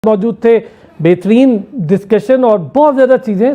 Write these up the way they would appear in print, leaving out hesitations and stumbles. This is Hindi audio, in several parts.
मौजूद थे। बेहतरीन डिस्कशन और बहुत ज़्यादा चीज़ें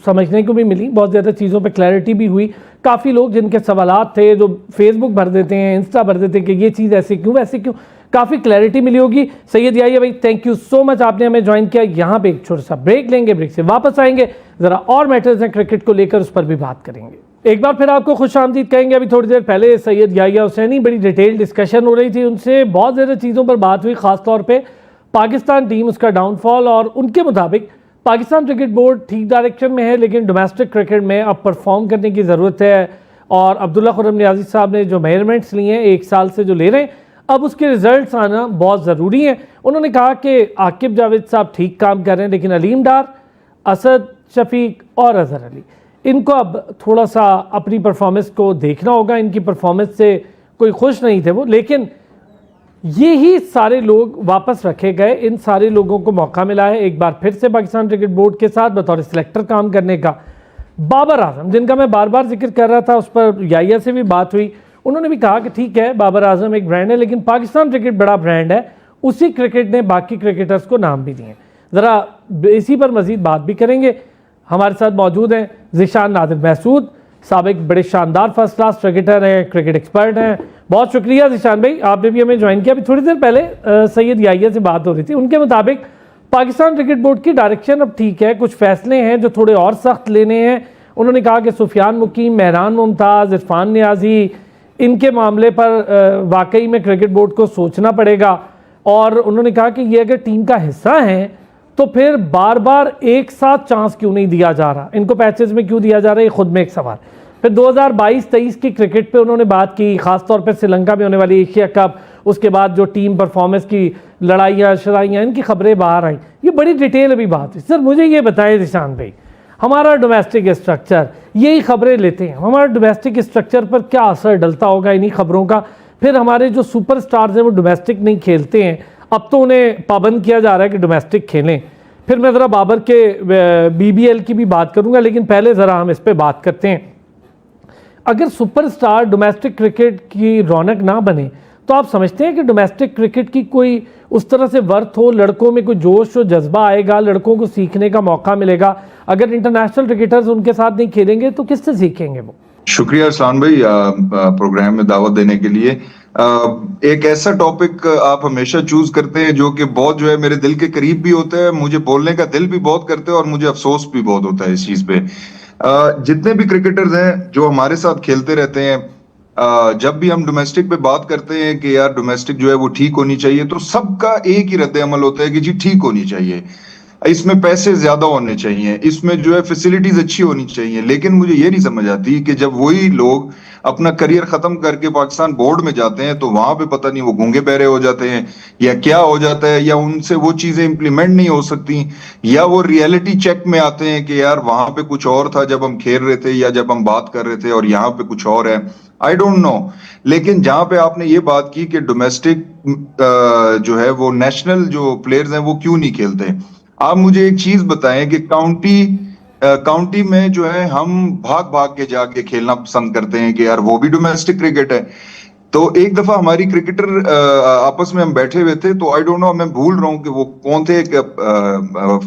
समझने को भी मिली, बहुत ज़्यादा चीज़ों पे क्लैरिटी भी हुई। काफ़ी लोग जिनके सवालात थे, जो फेसबुक भर देते हैं, इंस्टा भर देते हैं कि ये चीज़ ऐसे क्यों वैसे क्यों, काफ़ी क्लैरिटी मिली होगी। सैयद याहिया भाई, थैंक यू सो मच, आपने हमें ज्वाइन किया। यहाँ पे एक छोटा सा ब्रेक लेंगे, ब्रेक से वापस आएंगे, ज़रा और मैटर्स हैं क्रिकेट को लेकर, उस पर भी बात करेंगे। एक बार फिर आपको खुश आमदीद कहेंगे। अभी थोड़ी देर पहले सैयद याहिया हुसैनी, बड़ी डिटेल डिस्कशन हो रही थी उनसे, बहुत ज़्यादा चीज़ों पर बात हुई, ख़ासतौर पर पाकिस्तान टीम, उसका डाउनफॉल, और उनके मुताबिक पाकिस्तान क्रिकेट बोर्ड ठीक डायरेक्शन में है, लेकिन डोमेस्टिक क्रिकेट में अब परफॉर्म करने की ज़रूरत है। और अब्दुल्ला खुर्रम नियाज़ी साहब ने जो मेजरमेंट्स लिए हैं 1 साल से जो ले रहे हैं, अब उसके रिजल्ट्स आना बहुत ज़रूरी हैं। उन्होंने कहा कि आकिब जावेद साहब ठीक काम कर रहे हैं, लेकिन अलीम डार, असद शफीक और अजहर अली, इनको अब थोड़ा सा अपनी परफॉर्मेंस को देखना होगा। इनकी परफॉर्मेंस से कोई खुश नहीं थे वो, लेकिन ये ही सारे लोग वापस रखे गए। इन सारे लोगों को मौका मिला है एक बार फिर से पाकिस्तान क्रिकेट बोर्ड के साथ बतौर सिलेक्टर काम करने का। बाबर आजम, जिनका मैं बार बार जिक्र कर रहा था, उस पर याहिया से भी बात हुई, उन्होंने भी कहा कि ठीक है, बाबर आजम एक ब्रांड है, लेकिन पाकिस्तान क्रिकेट बड़ा ब्रांड है। उसी क्रिकेट ने बाकी क्रिकेटर्स को नाम भी दिए। ज़रा इसी पर मज़ीद बात भी करेंगे। हमारे साथ मौजूद हैं ज़ीशान नादिर महसूद, साबिक बड़े शानदार फर्स्ट क्लास क्रिकेटर हैं, क्रिकेट एक्सपर्ट हैं। बहुत शुक्रिया ज़ीशान भाई, आपने भी हमें ज्वाइन किया। अभी थोड़ी देर पहले सैयद याहिया से बात हो रही थी, उनके मुताबिक पाकिस्तान क्रिकेट बोर्ड की डायरेक्शन अब ठीक है, कुछ फैसले हैं जो थोड़े और सख्त लेने हैं। उन्होंने कहा कि सुफियान मुकीम, मेहरान मुमताज़, इरफान नियाज़ी, इनके मामले पर वाकई में क्रिकेट बोर्ड को सोचना पड़ेगा। और उन्होंने कहा कि ये अगर टीम का हिस्सा हैं तो फिर बार बार एक साथ चांस क्यों नहीं दिया जा रहा, इनको पैचेस में क्यों दिया जा रहा है, ये खुद में एक सवाल। फिर 2022-23 की क्रिकेट पे उन्होंने बात की, ख़ासतौर पर श्रीलंका में होने वाली एशिया कप, उसके बाद जो टीम परफॉर्मेंस की लड़ाइयाँ शराइयाँ, इनकी खबरें बाहर आई। ये बड़ी डिटेल अभी बात हुई। सर मुझे ये बताएं ज़ीशान भाई, हमारा डोमेस्टिक स्ट्रक्चर, यही खबरें लेते हैं, हमारा डोमेस्टिक स्ट्रक्चर पर क्या असर डलता होगा इन्हीं खबरों का? फिर हमारे जो सुपर स्टार्स हैं वो डोमेस्टिक नहीं खेलते हैं, अब तो उन्हें पाबंद किया जा रहा है कि डोमेस्टिक खेलें। फिर मैं ज़रा बाबर के BBL की भी बात करूँगा, लेकिन पहले ज़रा हम इस पर बात करते हैं। अगर सुपरस्टार डोमेस्टिक क्रिकेट की रौनक ना बने, तो आप समझते हैं कि डोमेस्टिक क्रिकेट की कोई उस तरह से वर्थ हो, लड़कों में कोई जोश और जज्बा आएगा, लड़कों को सीखने का मौका मिलेगा? अगर इंटरनेशनल क्रिकेटर्स उनके साथ नहीं खेलेंगे तो किससे सीखेंगे वो? शुक्रिया अरसलान भाई प्रोग्राम में दावत देने के लिए। एक ऐसा टॉपिक आप हमेशा चूज करते हैं जो कि बहुत जो है मेरे दिल के करीब भी होता है, मुझे बोलने का दिल भी बहुत करते हैं और मुझे अफसोस भी बहुत होता है इस चीज पे। जितने भी क्रिकेटर्स हैं जो हमारे साथ खेलते रहते हैं, जब भी हम डोमेस्टिक पे बात करते हैं कि यार डोमेस्टिक जो है वो ठीक होनी चाहिए, तो सबका एक ही रद्द अमल होता है कि जी ठीक होनी चाहिए, इसमें पैसे ज्यादा होने चाहिए, इसमें जो है फैसिलिटीज अच्छी होनी चाहिए। लेकिन मुझे ये नहीं समझ आती कि जब वही लोग अपना करियर खत्म करके पाकिस्तान बोर्ड में जाते हैं तो वहां पे पता नहीं वो गूंगे बहरे हो जाते हैं या क्या हो जाता है, या उनसे वो चीजें इंप्लीमेंट नहीं हो सकती, या वो रियलिटी चेक में आते हैं कि यार वहां पे कुछ और था जब हम खेल रहे थे या जब हम बात कर रहे थे और यहाँ पे कुछ और है। I don't know. लेकिन जहां पे आपने ये बात की कि डोमेस्टिक जो है वो नेशनल जो प्लेयर्स हैं वो क्यों नहीं खेलते, आप मुझे एक चीज बताएं कि काउंटी में जो है हम भाग भाग के जाके खेलना पसंद करते हैं कि यार वो भी डोमेस्टिक क्रिकेट है। तो एक दफा हमारी क्रिकेटर आपस में हम बैठे हुए थे, तो आई डोंट नो, मैं भूल रहा हूं कि वो कौन थे, एक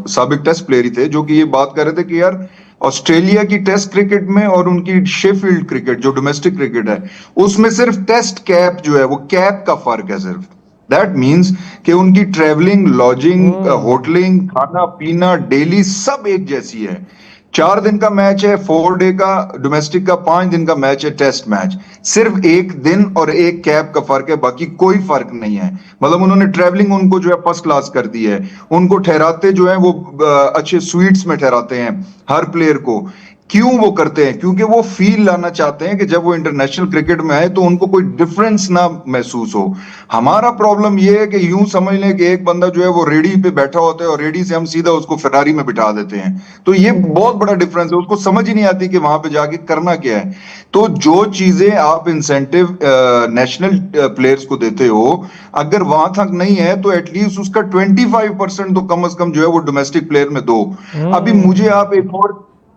साबिक टेस्ट प्लेयर ही थे जो कि ये बात कर रहे थे कि यार ऑस्ट्रेलिया की टेस्ट क्रिकेट में और उनकी शेफील्ड क्रिकेट जो डोमेस्टिक क्रिकेट है उसमें सिर्फ टेस्ट कैप जो है वो कैप का फर्क है सिर्फ। दैट मीन्स कि उनकी ट्रेवलिंग, लॉजिंग, होटलिंग, खाना पीना डेली सब एक जैसी है। 4 दिन का मैच है 4 डे का डोमेस्टिक का, 5 दिन का मैच है टेस्ट मैच, सिर्फ 1 दिन और 1 कैप का फर्क है, बाकी कोई फर्क नहीं है। मतलब उन्होंने ट्रेवलिंग उनको जो है फर्स्ट क्लास कर दी है, उनको ठहराते जो है वो अच्छे स्वीट्स में ठहराते हैं हर प्लेयर को। क्यों वो करते हैं? क्योंकि वो फील लाना चाहते हैं कि जब वो इंटरनेशनल क्रिकेट में आए तो उनको कोई डिफरेंस ना महसूस हो। हमारा प्रॉब्लम ये है कि यूं समझ लें कि एक बंदा जो है वो रेडी पे बैठा होता है और रेडी से हम सीधा उसको फरारी में बिठा देते हैं, तो ये बहुत बड़ा डिफरेंस है। उसको समझ ही नहीं आती कि वहां पे जाके करना क्या है। तो जो चीजें आप इंसेंटिव नेशनल प्लेयर्स को देते हो, अगर वहां तक नहीं है तो एटलीस्ट उसका 25% तो कम से कम जो है वो डोमेस्टिक प्लेयर में दो। अभी मुझे आप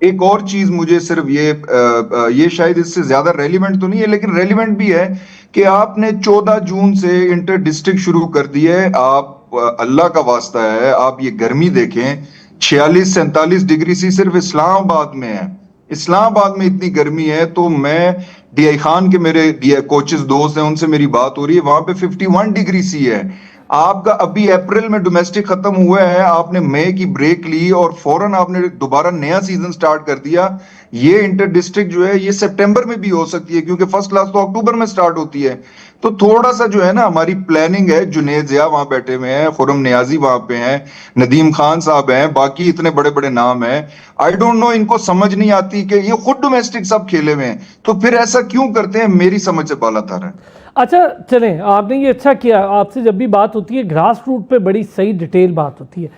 एक और चीज मुझे सिर्फ ये शायद इससे ज्यादा रेलिवेंट तो नहीं है लेकिन रेलिवेंट भी है कि आपने 14 जून से इंटर डिस्ट्रिक्ट शुरू कर दी है। आप अल्लाह का वास्ता है, आप ये गर्मी देखें, 46-47 डिग्री सी सिर्फ इस्लामाबाद में है। इस्लामाबाद में इतनी गर्मी है तो मैं डीआई खान के मेरे कोचेस दोस्त हैं, उनसे मेरी बात हो रही है, वहां पे 51 डिग्री सी है। आपका अभी अप्रैल में डोमेस्टिक खत्म हुआ है, आपने मई की ब्रेक ली और फौरन आपने दोबारा नया सीजन स्टार्ट कर दिया। ये इंटर डिस्ट्रिक्ट जो है ये सितंबर में भी हो सकती है क्योंकि फर्स्ट क्लास तो अक्टूबर में स्टार्ट होती है। तो थोड़ा सा जो है ना हमारी प्लानिंग है। जुनेद जिया वहां बैठे हुए हैं, खुरम नियाजी वहां पे हैं, नदीम खान साहब हैं, बाकी इतने बड़े बड़े नाम हैं। आई डोंट नो, इनको समझ नहीं आती कि ये खुद डोमेस्टिक सब खेले हुए हैं तो फिर ऐसा क्यों करते हैं, मेरी समझ से बाला तार है। अच्छा चलें, आपने ये अच्छा किया, आपसे जब भी बात होती है ग्रास रूट पे बड़ी सही डिटेल बात होती है।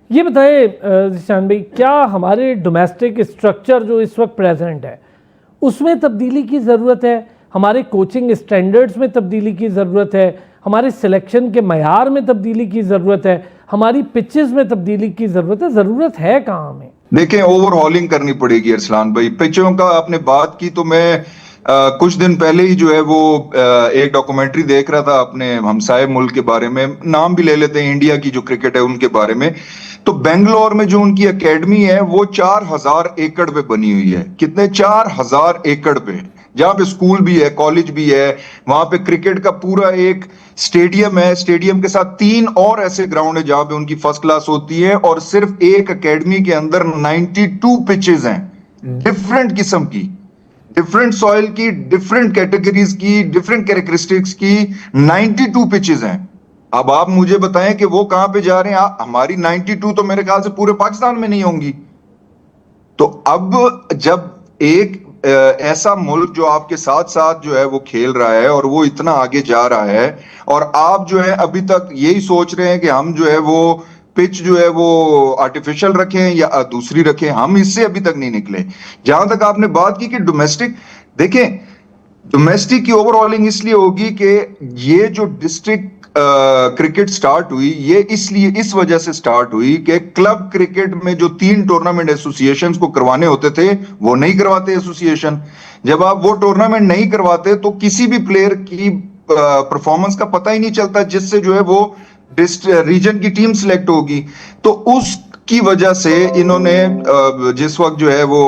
ये बताएं ज़ीशान भाई, क्या हमारे डोमेस्टिक स्ट्रक्चर जो इस वक्त प्रेजेंट है उसमें तब्दीली की ज़रूरत है? हमारे कोचिंग स्टैंडर्ड्स में तब्दीली की ज़रूरत है? हमारे सिलेक्शन के मयार में तब्दीली की ज़रूरत है? हमारी पिचेस में तब्दीली की ज़रूरत है कहाँ हमें? देखें, ओवरहॉलिंग करनी पड़ेगी अरसलान भाई। पिचों का आपने बात की तो मैं कुछ दिन पहले ही जो है वो एक डॉक्यूमेंट्री देख रहा था अपने हमसाये मुल्क के बारे में, नाम भी ले लेते हैं, इंडिया की जो क्रिकेट है उनके बारे में। तो बेंगलोर में जो उनकी एकेडमी है वो 4000 एकड़ पे बनी हुई है। कितने? 4000 एकड़ पे, जहां पे स्कूल भी है, कॉलेज भी है, वहां पे क्रिकेट का पूरा एक स्टेडियम है। स्टेडियम के साथ 3 और ऐसे ग्राउंड है जहां पे उनकी फर्स्ट क्लास होती है। और सिर्फ एक एकेडमी के अंदर 92 पिचेस हैं, डिफरेंट किस्म की, डिफरेंट सॉइल की, डिफरेंट कैटेगरीज की, डिफरेंट कैरेक्टरिस्टिक्स की 92 पिचेस हैं। अब आप मुझे बताएं कि वो कहां पे जा रहे हैं। हमारी 92 तो मेरे ख्याल से पूरे पाकिस्तान में नहीं होंगी। तो अब जब एक ऐसा मुल्क जो आपके साथ साथ जो है वो खेल रहा है और वो इतना आगे जा रहा है और आप जो है अभी तक यही सोच रहे हैं कि हम जो है वो पिच जो है वो आर्टिफिशियल रखें या दूसरी रखें, हम इससे अभी तक नहीं निकले। जहां तक आपने बात की कि डोमेस्टिक, देखें डोमेस्टिक की ओवरऑलिंग इसलिए होगी कि ये जो डिस्ट्रिक्ट क्रिकेट स्टार्ट हुई ये इसलिए इस वजह से स्टार्ट हुई कि क्लब क्रिकेट में जो 3 टूर्नामेंट एसोसिएशंस को करवाने होते थे वो नहीं करवाते एसोसिएशन। जब आप वो टूर्नामेंट नहीं करवाते तो किसी भी प्लेयर की परफॉर्मेंस का पता ही नहीं चलता जिससे जो है वो रीजन की टीम सिलेक्ट होगी। तो उसकी वजह से इन्होंने जिस वक्त जो है वो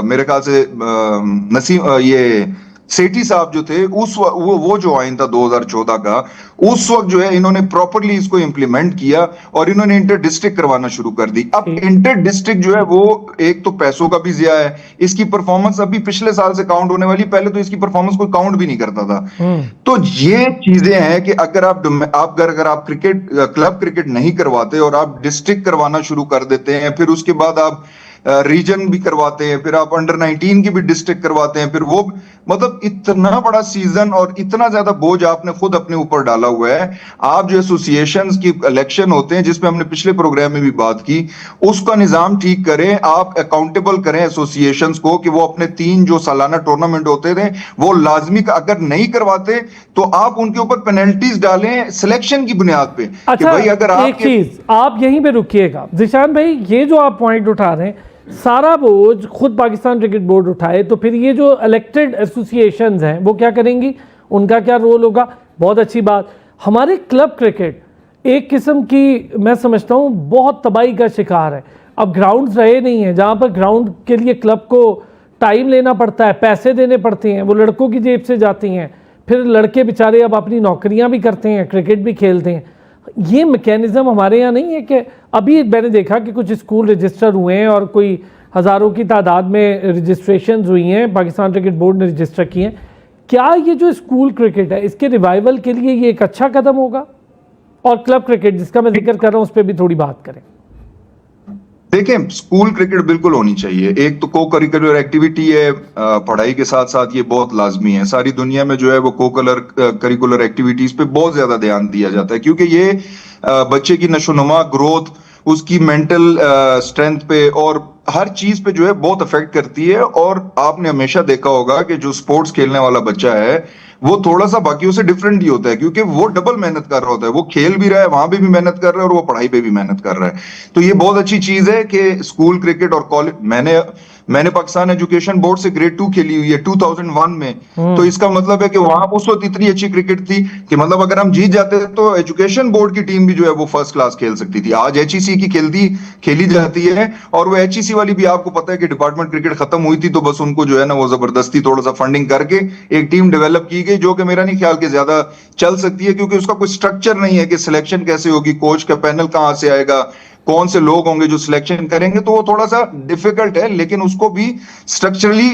मेरे ख्याल से नसीम ये सेठी साहब जो थे उस वो जो आइन था 2014 का, उस वक्त जो है इन्होंने प्रॉपरली इसको इंप्लीमेंट किया और इन्होंने इंटर डिस्ट्रिक्ट करवाना शुरू कर दी। अब इंटर डिस्ट्रिक्ट जो है वो एक तो पैसों का भी जिया है, इसकी परफॉर्मेंस अभी पिछले साल से काउंट होने वाली, पहले तो इसकी परफॉर्मेंस कोई काउंट भी नहीं करता था। तो ये चीजें हैं कि अगर आप क्रिकेट क्लब क्रिकेट नहीं करवाते और आप डिस्ट्रिक्ट करवाना शुरू कर देते हैं, फिर उसके बाद आप रीजन भी करवाते हैं, फिर आप अंडर 19 की भी डिस्ट्रिक्ट करवाते हैं, फिर वो मतलब इतना बड़ा सीजन और इतना ज्यादा बोझ आपने खुद अपने ऊपर डाला हुआ है। आप जो एसोसिएशंस की इलेक्शन होते हैं जिसमें हमने पिछले प्रोग्राम में भी बात की, उसका निजाम ठीक करें, आप अकाउंटेबल करें एसोसिएशंस को कि वो अपने 3 जो सालाना टूर्नामेंट होते थे वो लाजमी, अगर नहीं करवाते तो आप उनके ऊपर पेनल्टीज डालें सिलेक्शन की बुनियाद पे। अच्छा, कि भाई अगर एक चीज आप यहीं पे रुकिएगा ज़ीशान भाई, ये जो आप पॉइंट उठा रहे हैं सारा बोझ खुद पाकिस्तान क्रिकेट बोर्ड उठाए तो फिर ये जो इलेक्टेड एसोसिएशंस हैं वो क्या करेंगी, उनका क्या रोल होगा? बहुत अच्छी बात। हमारे क्लब क्रिकेट एक किस्म की मैं समझता हूँ बहुत तबाही का शिकार है। अब ग्राउंड्स रहे नहीं हैं, जहाँ पर ग्राउंड के लिए क्लब को टाइम लेना पड़ता है, पैसे देने पड़ते हैं, वो लड़कों की जेब से जाती हैं, फिर लड़के बेचारे अब अपनी नौकरियाँ भी करते हैं, क्रिकेट भी खेलते हैं। ये मैकेनिज्म हमारे यहाँ नहीं है कि अभी मैंने देखा कि कुछ स्कूल रजिस्टर हुए हैं और कोई हज़ारों की तादाद में रजिस्ट्रेशन हुई हैं, पाकिस्तान क्रिकेट बोर्ड ने रजिस्टर किए हैं। क्या ये जो स्कूल क्रिकेट है इसके रिवाइवल के लिए ये एक अच्छा कदम होगा? और क्लब क्रिकेट जिसका मैं जिक्र कर रहा हूँ उस पर भी थोड़ी बात करें। देखें, स्कूल क्रिकेट बिल्कुल होनी चाहिए। एक तो को करिकुलर एक्टिविटी है, पढ़ाई के साथ साथ ये बहुत लाजमी है। सारी दुनिया में जो है वो को करिकुलर एक्टिविटीज पे बहुत ज्यादा ध्यान दिया जाता है क्योंकि ये बच्चे की नशोनुमा, ग्रोथ, उसकी मेंटल स्ट्रेंथ पे और हर चीज पे जो है बहुत अफेक्ट करती है। और आपने हमेशा देखा होगा कि जो स्पोर्ट्स खेलने वाला बच्चा है वो थोड़ा सा बाकियों से डिफरेंट ही होता है, क्योंकि वो डबल मेहनत कर रहा होता है, वो खेल भी रहा है, वहां पे भी मेहनत कर रहा है और वो पढ़ाई पे भी मेहनत कर रहा है। तो ये बहुत अच्छी चीज है कि स्कूल क्रिकेट और कॉलेज, मैंने पाकिस्तान एजुकेशन बोर्ड से ग्रेड 2 खेली हुई है 2001 में। तो इसका मतलब है कि वहां उस वक्त इतनी अच्छी क्रिकेट थी कि मतलब अगर हम जीत जाते तो एजुकेशन बोर्ड की टीम भी जो है वो फर्स्ट क्लास खेल सकती थी। आज एचईसी की खेली जाती है, और वो एचईसी वाली भी आपको पता है कि डिपार्टमेंट क्रिकेट खत्म हुई थी, तो बस उनको जो है ना वो जबरदस्ती थोड़ा सा फंडिंग करके एक टीम डेवलप की गई, जो कि मेरा नहीं ख्याल कि ज्यादा चल सकती है, क्योंकि उसका कोई स्ट्रक्चर नहीं है कि सिलेक्शन कैसे होगी, कोच का पैनल कहां से आएगा, कौन से लोग होंगे जो सिलेक्शन करेंगे। तो वो थोड़ा सा डिफिकल्ट है, लेकिन उसको भी स्ट्रक्चरली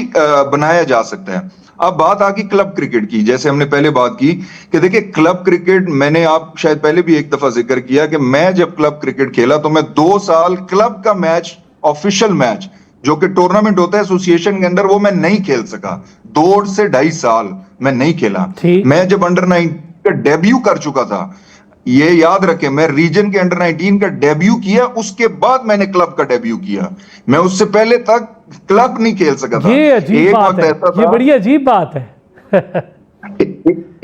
बनाया जा सकता है। अब बात आ गई क्लब क्रिकेट की, जैसे हमने पहले बात की कि देखिए क्लब क्रिकेट, मैंने आप शायद पहले भी एक दफा जिक्र किया कि मैं जब क्लब क्रिकेट खेला तो मैं 2 साल क्लब का मैच, ऑफिशियल मैच जो कि टूर्नामेंट होता है एसोसिएशन के अंदर, वो मैं नहीं खेल सका। 2 से 2.5 साल मैं नहीं खेला। मैं जब अंडर 19 का डेब्यू कर चुका था, ये याद रखें, मैं रीजन के अंडर 19 का डेब्यू किया, उसके बाद मैंने क्लब का डेब्यू किया। मैं उससे पहले तक क्लब नहीं खेल सका था। ये अजीब बात है, ये बड़ी अजीब बात है।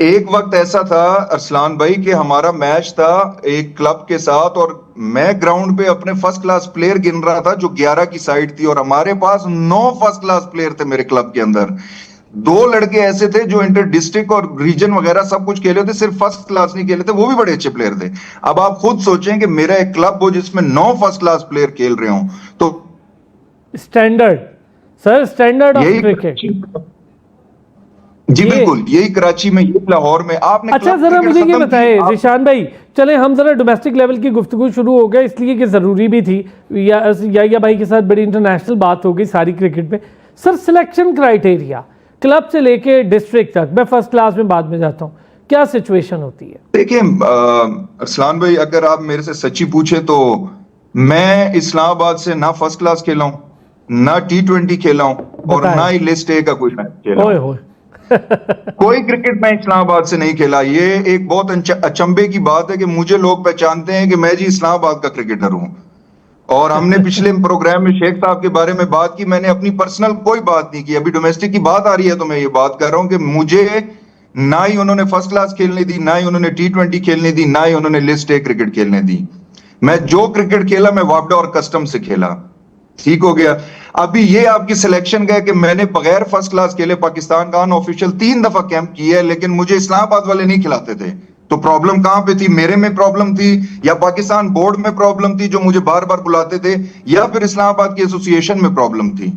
एक वक्त ऐसा था अरसलान भाई कि हमारा मैच था एक क्लब के साथ, और मैं ग्राउंड पे अपने फर्स्ट क्लास प्लेयर गिन रहा था जो 11 की साइड थी, और हमारे पास 9 फर्स्ट क्लास प्लेयर थे मेरे क्लब के अंदर। 2 लड़के ऐसे थे जो इंटर डिस्ट्रिक्ट और रीजन वगैरह सब कुछ खेले थे, सिर्फ फर्स्ट क्लास नहीं खेले थे, वो भी बड़े अच्छे प्लेयर थे। अब आप खुद सोचें कि मेरा एक क्लब हो जिसमें 9 फर्स्ट क्लास प्लेयर खेल रहे हों, तो standard, sir standard of cricket. जी बिल्कुल, यही कराची में, यही लाहौर में आपने। अच्छा जरा मुझे ये बताएं ज़ीशान भाई, चले हम जरा डोमेस्टिक लेवल की गुफ्तगू शुरू हो गया, इसलिए कि ज़रूरी भी थी, या भाई के साथ बड़ी इंटरनेशनल बात हो गई सारी क्रिकेट में। सर सिलेक्शन क्राइटेरिया क्लब से लेके डिस्ट्रिक्ट तक, मैं फर्स्ट क्लास में बाद में जाता हूँ, क्या सिचुएशन होती है? देखिए अरसलान भाई, अगर आप मेरे से सच्ची पूछे तो मैं इस्लामाबाद से ना फर्स्ट क्लास खेला हूँ, ना T20 खेला हूँ, और ना ही लिस्ट ए का कोई मैच खेला हूँ। कोई क्रिकेट मैच इस्लामाबाद से नहीं खेला। ये एक बहुत अचंभे की बात है कि मुझे लोग पहचानते हैं कि मैं जी इस्लामाबाद का क्रिकेटर हूं। और हमने पिछले प्रोग्राम में शेख साहब के बारे में बात की, मैंने अपनी पर्सनल कोई बात नहीं की। अभी डोमेस्टिक की बात आ रही है तो मैं ये बात कर रहा हूं कि मुझे ना ही उन्होंने फर्स्ट क्लास खेलने दी, ना ही उन्होंने T20 खेलने दी, ना ही उन्होंने लिस्ट ए क्रिकेट खेलने दी। मैं जो क्रिकेट खेला मैं वापडा और कस्टम से खेला, ठीक हो गया। अभी ये आपकी सिलेक्शन का है कि मैंने बगैर फर्स्ट क्लास खेले पाकिस्तान का अनऑफिशियल 3 दफा कैंप किया है, लेकिन मुझे इस्लामाबाद वाले नहीं खिलाते थे। तो प्रॉब्लम कहां पे थी? मेरे में प्रॉब्लम थी, या पाकिस्तान बोर्ड में प्रॉब्लम थी जो मुझे बार बार बुलाते थे, या फिर इस्लामाबाद की एसोसिएशन में प्रॉब्लम थी।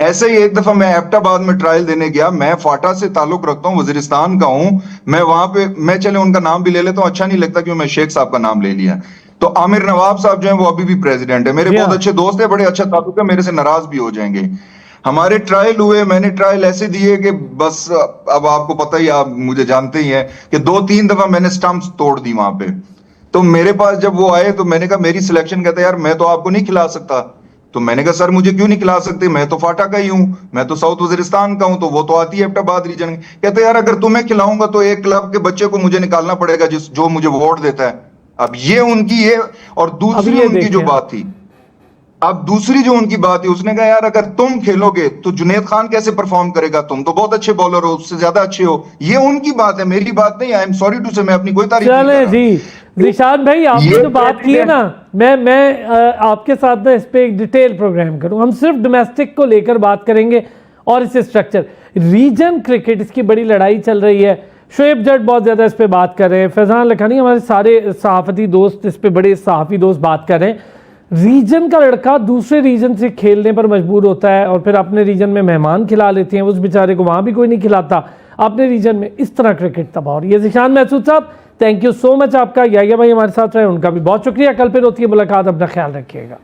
ऐसे ही एक दफा मैं एबटाबाद में ट्रायल देने गया, मैं फाटा से ताल्लुक रखता हूं, वजीरिस्तान का हूं मैं, वहां पे मैं चले उनका नाम भी ले लेता हूं, अच्छा नहीं लगता क्यों मैं शेख साहब का नाम ले लिया। तो आमिर नवाब साहब जो है वो अभी भी प्रेसिडेंट है, मेरे बहुत अच्छे दोस्त है, बड़े अच्छा ताल्लुक है, मेरे से नाराज भी हो जाएंगे। हमारे ट्रायल हुए, मैंने ट्रायल ऐसे दिए कि बस, अब आपको पता ही, आप मुझे जानते ही हैं कि 2-3 दफा मैंने स्टंप्स तोड़ दी वहां पे। तो मेरे पास जब वो आए तो मैंने कहा मेरी सिलेक्शन, कहते यार मैं तो आपको नहीं खिला सकता। तो मैंने कहा सर मुझे क्यों नहीं खिला सकते, मैं तो फाटा का ही हूं, मैं तो साउथ वजीरिस्तान का हूं, तो वो तो आती है एबटाबाद रीजन। कहते यार अगर तुम्हें खिलाऊंगा तो एक क्लब के बच्चे को मुझे निकालना पड़ेगा जो मुझे वोट देता है। अब ये उनकी ये, और दूसरी उनकी जो बात थी, अब दूसरी जो उनकी बात है, उसने कहा यार अगर तुम खेलोगे तो जुनैद खान कैसे परफॉर्म करेगा, तुम तो बहुत अच्छे बॉलर हो, उससे ज्यादा अच्छे हो। ये उनकी बात है, मेरी बात नहीं। आई एम सॉरी टू से, मैं अपनी कोई तारीफ नहीं कर रहा। जी ज़ीशान भाई, आपने जो बात की है ना, मैं आपके साथ ना इस पे एक डिटेल प्रोग्राम करूं। हम सिर्फ डोमेस्टिक को लेकर बात करेंगे और इस स्ट्रक्चर रीजन क्रिकेट, इसकी बड़ी लड़ाई चल रही है। शोएब जट बहुत ज़्यादा इस पे बात कर रहे हैं, फैज़ान लखानी, हमारे सारे सहाफ़ती दोस्त इस पे, बड़े सहाफ़ी दोस्त बात कर रहे हैं। रीजन का लड़का दूसरे रीजन से खेलने पर मजबूर होता है और फिर अपने रीजन में मेहमान खिला लेते हैं, उस बेचारे को वहाँ भी कोई नहीं खिलाता, अपने रीजन में इस तरह क्रिकेट तबाह हो रही है। ज़ीशान महसूद साहब, थैंक यू सो मच आपका। या भाई हमारे साथ रहे, उनका भी बहुत शुक्रिया। कल फिर होती है मुलाकात, अपना ख्याल रखिएगा।